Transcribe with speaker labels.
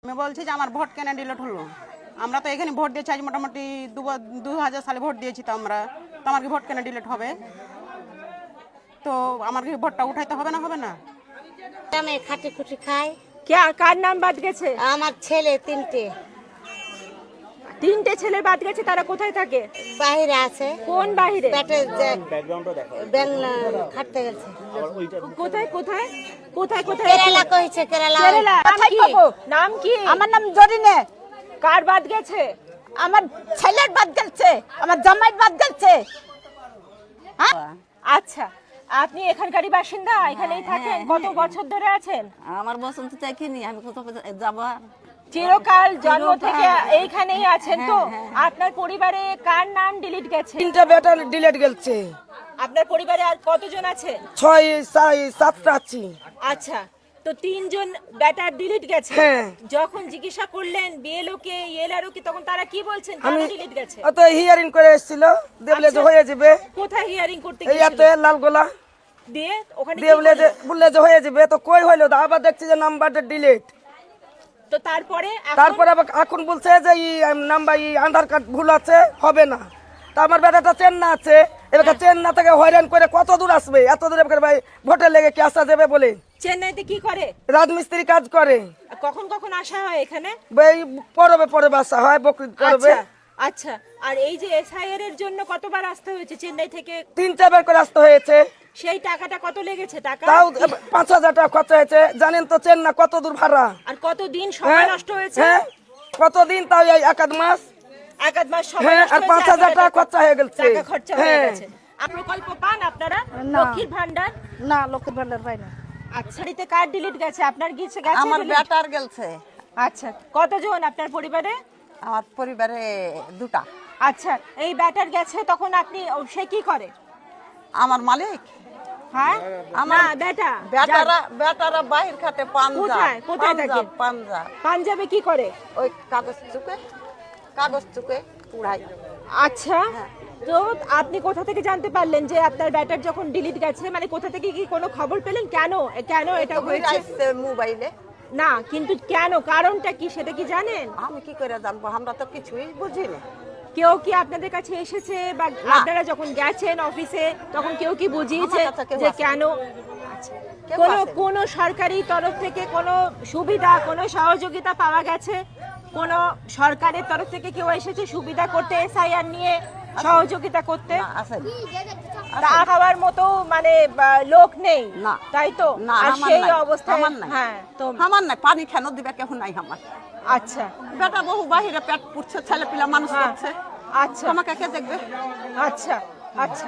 Speaker 1: আমি বলছি যে আমার ভোট কেন ডিলিট হলো? আমরা তো এখানে ভোট দিয়েছি আজ মোটামুটি 2000 সালে ভোট দিয়েছি, তো আমরা তো আমার কি ভোট কেন ডিলিট হবে? তো আমার কি ভোটটা উঠাইতে হবে না? হবে না?
Speaker 2: আমি খাটি খুটি খাই।
Speaker 3: কার নাম বাদ গেছে?
Speaker 2: আমার ছেলে
Speaker 3: তিনটে ছেলে বাদ গেছে, তারা কোথায় থাকে?
Speaker 2: বাইরে আছে।
Speaker 3: কোন বাহিরে?
Speaker 2: পেটে ব্যাং খাটতে গেছে।
Speaker 3: কোথায় কোথায় কোথায় কোথায়?
Speaker 2: কেরালা কইছে, কেরালা।
Speaker 3: কেরালা। নাম কি?
Speaker 4: আমার নাম জরিনে।
Speaker 3: কার বাদ গেছে?
Speaker 4: আমার ছেলের বাদ গেছে, আমার জামাই বাদ গেছে।
Speaker 3: আচ্ছা, আপনি এখানকারই বাসিন্দা? এখানেই থাকেন? কত বছর ধরে আছেন?
Speaker 4: আমার বসন্ত চাইনি, আমি কোথাও যাব?
Speaker 3: চিরকাল জন্ম থেকে এইখানেই আছেন তো? আপনার পরিবারে কার নাম ডিলিট গেছে?
Speaker 5: তিনটা বেটা ডিলেট গেছে।
Speaker 3: আপনার পরিবারে আর কতজন আছে?
Speaker 5: 6-7টা আছি।
Speaker 3: আচ্ছা, তো 3 জন ব্যাটার ডিলিট গেছে।
Speaker 5: হ্যাঁ।
Speaker 3: যখন জিজ্ঞাসা করলেন বিএলও কে ইএলআরও কে, তখন তারা কি বলছেন কেন ডিলিট গেছে?
Speaker 5: অত হিয়ারিং করে এসেছিল, দেবলে যে হয়ে যাবে।
Speaker 3: কোথায় হিয়ারিং করতে
Speaker 5: এই এত
Speaker 3: গিয়েছিলেন?
Speaker 5: লালগোলা
Speaker 3: দিয়ে ওখানে কি
Speaker 5: দেবলে যে
Speaker 3: করলেন?
Speaker 5: বললে যে হয়ে যাবে, তো কই হইলো? আবার দেখছি যে নাম্বারটা ডিলিট।
Speaker 3: তো তারপরে
Speaker 5: তারপরে আবার এখন বলছে যে নাম্বার আধার কার্ড ভুল আছে, হবে না। তা আমার বেটাটা চেন্না আছে, এবার চেন্না থেকে হয়রান করে কত দূর আসবে? এত দূরে ভাই ভোটে লেগে কি আসা যাবে বলে?
Speaker 3: চেন্নাইতে কি করে?
Speaker 5: রাজমিস্ত্রি কাজ করে।
Speaker 3: কখন কখন আসা হয় এখানে?
Speaker 5: এই পরবে আসা হয়, বকরিদ করবে।
Speaker 3: আচ্ছা আচ্ছা, আর এই যে এসআইআর এর জন্য কতবার আসতে হয়েছে চেন্নাই থেকে?
Speaker 5: 3-4 বার করে আসতে হয়েছে।
Speaker 3: সেই টাকাটা কত লেগেছে? টাকা
Speaker 5: তাও 5,000 টাকা খরচা হয়েছে। জানেন তো চেন্না কত দূর ভাড়া?
Speaker 3: আর কতদিন সময় নষ্ট হয়েছে?
Speaker 5: হ্যাঁ, কতদিন? তাও এই 1 মাস।
Speaker 3: এক আধ মাস সময়
Speaker 5: হ্যাঁ,
Speaker 3: নষ্ট
Speaker 5: আর
Speaker 3: হয়েছে,
Speaker 5: 5,000 টাকা খরচা হয়ে গেছে।
Speaker 3: টাকা খরচা হয়ে
Speaker 5: হ্যাঁ।
Speaker 3: গেছে। আর প্রকল্প পান আপনারা? লক্ষ্মীর ভান্ডার?
Speaker 4: না, লক্ষ্মীর ভান্ডার পাই না।
Speaker 3: আচ্ছা, বাড়িতে কার ডিলিট গেছে? আপনার গেছে?
Speaker 6: আমার
Speaker 3: delete?
Speaker 6: বেটার গেছে।
Speaker 3: আচ্ছা, কতজন আপনার পরিবারে?
Speaker 6: আমার পরিবারে 2টা।
Speaker 3: আচ্ছা, এই ব্যাটার গেছে, তখন আপনি সে কি করে?
Speaker 6: আমার মালিক।
Speaker 3: হ্যাঁ,
Speaker 6: আমার
Speaker 3: বেটা
Speaker 6: বেটারা বাহির খাটে
Speaker 3: কোথায়? কোথায় থাকে?
Speaker 6: পাঞ্জাব।
Speaker 3: পাঞ্জাবে কি করে?
Speaker 6: ওই কাগজ চুকে পুড়াই।
Speaker 3: আচ্ছা, তো আপনি কোথা থেকে জানতে পারলেন যে আপনার ব্যাটার যখন ডিলিট গেছে? মানে কোথা থেকে কি কোনো খবর পেলেন? কেন এটা হয়েছে?
Speaker 6: আসছে মোবাইলে।
Speaker 3: না, কিন্তু কেন, কারণটা কি সেটা কি জানেন?
Speaker 6: আমি কি করে জানবো? আমরা তো কিছুই বুঝি না।
Speaker 3: কেউ কি আপনাদের কাছে এসেছে বা আপনারা যখন গেছেন অফিসে তখন কেউ কি বুঝিয়েছে
Speaker 6: আমার কাছে কেউ
Speaker 3: যে
Speaker 6: আসেনি।
Speaker 3: কেন? আচ্ছা,
Speaker 6: কেউ আসেনি।
Speaker 3: কোনো সরকারি তরফ থেকে কোনো সুবিধা, কোনো সহযোগিতা পাওয়া গেছে? কোনো সরকারের তরফ থেকে কেউ এসেছে সুবিধা করতে, এসআইআর নিয়ে সহযোগিতা করতে?
Speaker 6: না, আসেনি।
Speaker 3: তা খাওয়ার মতো মানে লোক নেই,
Speaker 6: না।
Speaker 3: তাই তো?
Speaker 6: না,
Speaker 3: আর
Speaker 6: আমার
Speaker 3: সেই
Speaker 6: নাই,
Speaker 3: অবস্থায়
Speaker 6: আমার নাই।
Speaker 3: হ্যাঁ, তো
Speaker 6: আমার নাই, পানি কেন দিবে কেউ নাই আমার।
Speaker 3: আচ্ছা
Speaker 6: বেটা বহু বাহিরে পেট পুড়ছে, ছেলে পিলা মানুষ করছে।
Speaker 3: আচ্ছা
Speaker 6: আমাকে কে দেখবে?
Speaker 3: আচ্ছা আচ্ছা